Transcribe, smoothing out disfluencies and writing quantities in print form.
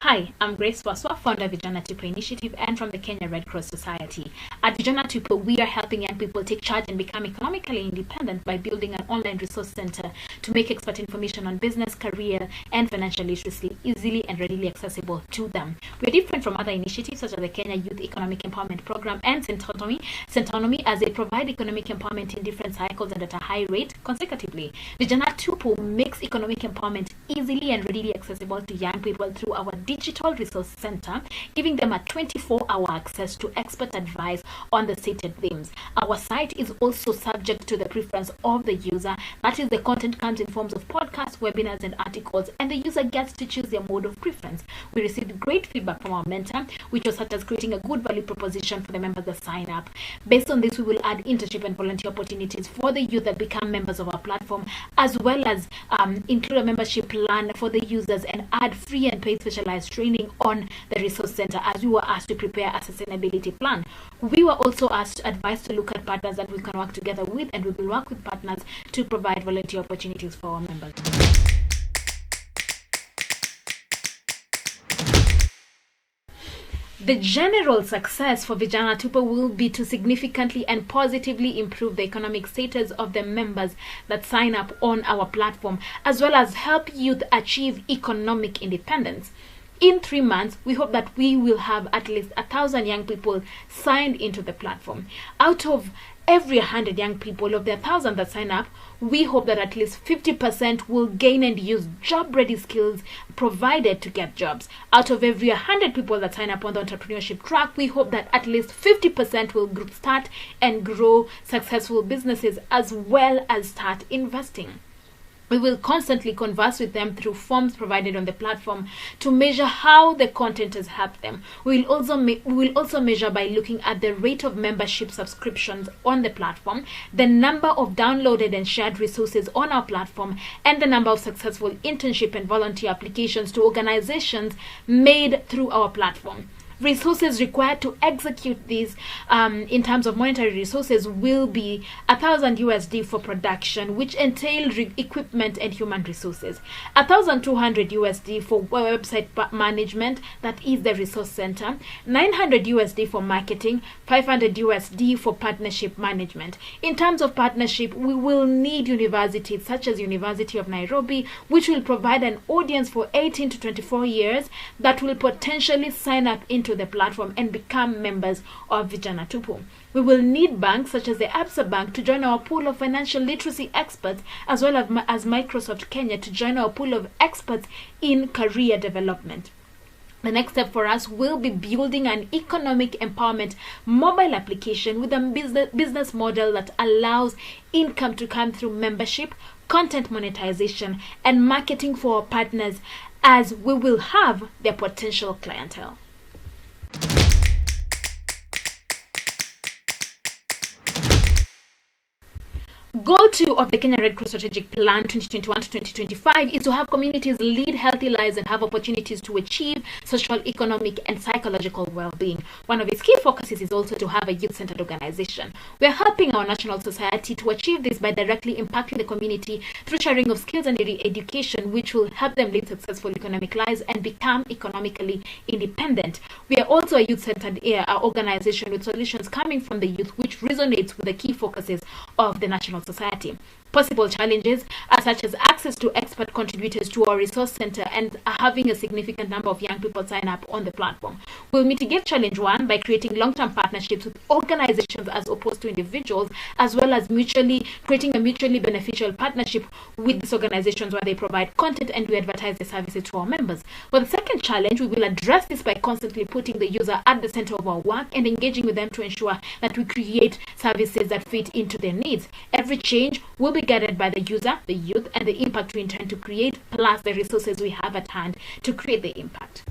Hi, I'm Grace Waswa, founder of Vijana Tupo Initiative and from the Kenya Red Cross Society. At Vijana Tupo, we are helping young people take charge and become economically independent by building an online resource center to make expert information on business, career, and financial literacy easily and readily accessible to them. We're different from other initiatives such as the Kenya Youth Economic Empowerment Program and Centonomy, as they provide economic empowerment in different cycles and at a high rate consecutively. Vijana Tupo makes economic empowerment easily and readily accessible to young people through our digital resource center, giving them a 24-hour access to expert advice on the stated themes. Our site is also subject to the preference of the user. That is, the content comes in forms of podcasts, webinars, and articles, and the user gets to choose their mode of preference. We received great feedback from our mentor, which was such as creating a good value proposition for the members that sign up. Based on this, we will add internship and volunteer opportunities for the youth that become members of our platform, as well as include a membership plan for the users and add free and paid specialized training on the resource center, as we were asked to prepare a sustainability plan. We were also asked advice to look at partners that we can work together with, and we will work with partners to provide volunteer opportunities for our members. The general success for Vijana Tupo will be to significantly and positively improve the economic status of the members that sign up on our platform, as well as help youth achieve economic independence. In 3 months, we hope that we will have at least 1,000 young people signed into the platform. Out of every 100 young people, of the 1,000 that sign up, we hope that at least 50% will gain and use job-ready skills provided to get jobs. Out of every 100 people that sign up on the entrepreneurship track, we hope that at least 50% will start and grow successful businesses, as well as start investing. We will constantly converse with them through forms provided on the platform to measure how the content has helped them. We will also measure by looking at the rate of membership subscriptions on the platform, the number of downloaded and shared resources on our platform, and the number of successful internship and volunteer applications to organizations made through our platform. Resources required to execute these in terms of monetary resources will be $1,000 for production, which entail equipment and human resources, $1,200 for website management, that is the resource center, $900 for marketing, $500 for partnership management. In terms of partnership, we will need universities such as University of Nairobi, which will provide an audience for 18 to 24 years that will potentially sign up into the platform and become members of Vijana Tupo. We will need banks such as the Absa Bank to join our pool of financial literacy experts, as well as Microsoft Kenya to join our pool of experts in career development. The next step for us will be building an economic empowerment mobile application with a business model that allows income to come through membership, content monetization, and marketing for our partners, as we will have their potential clientele. Goal 2 of the Kenya Red Cross Strategic Plan 2021 to 2025 is to have communities lead healthy lives and have opportunities to achieve social, economic, and psychological well-being. One of its key focuses is also to have a youth-centered organization. We are helping our national society to achieve this by directly impacting the community through sharing of skills and education, which will help them lead successful economic lives and become economically independent. We are also a youth-centered organization with solutions coming from the youth, which resonates with the key focuses of the national society. Possible challenges are such as access to expert contributors to our resource center and having a significant number of young people sign up on the platform. We'll mitigate challenge 1 by creating long-term partnerships with organizations as opposed to individuals, as well as creating a mutually beneficial partnership with these organizations where they provide content and we advertise their services to our members. For the second challenge, we will address this by constantly putting the user at the center of our work and engaging with them to ensure that we create services that fit into their needs. Every change will be guided by the user, the youth, and the impact we intend to create, plus the resources we have at hand to create the impact.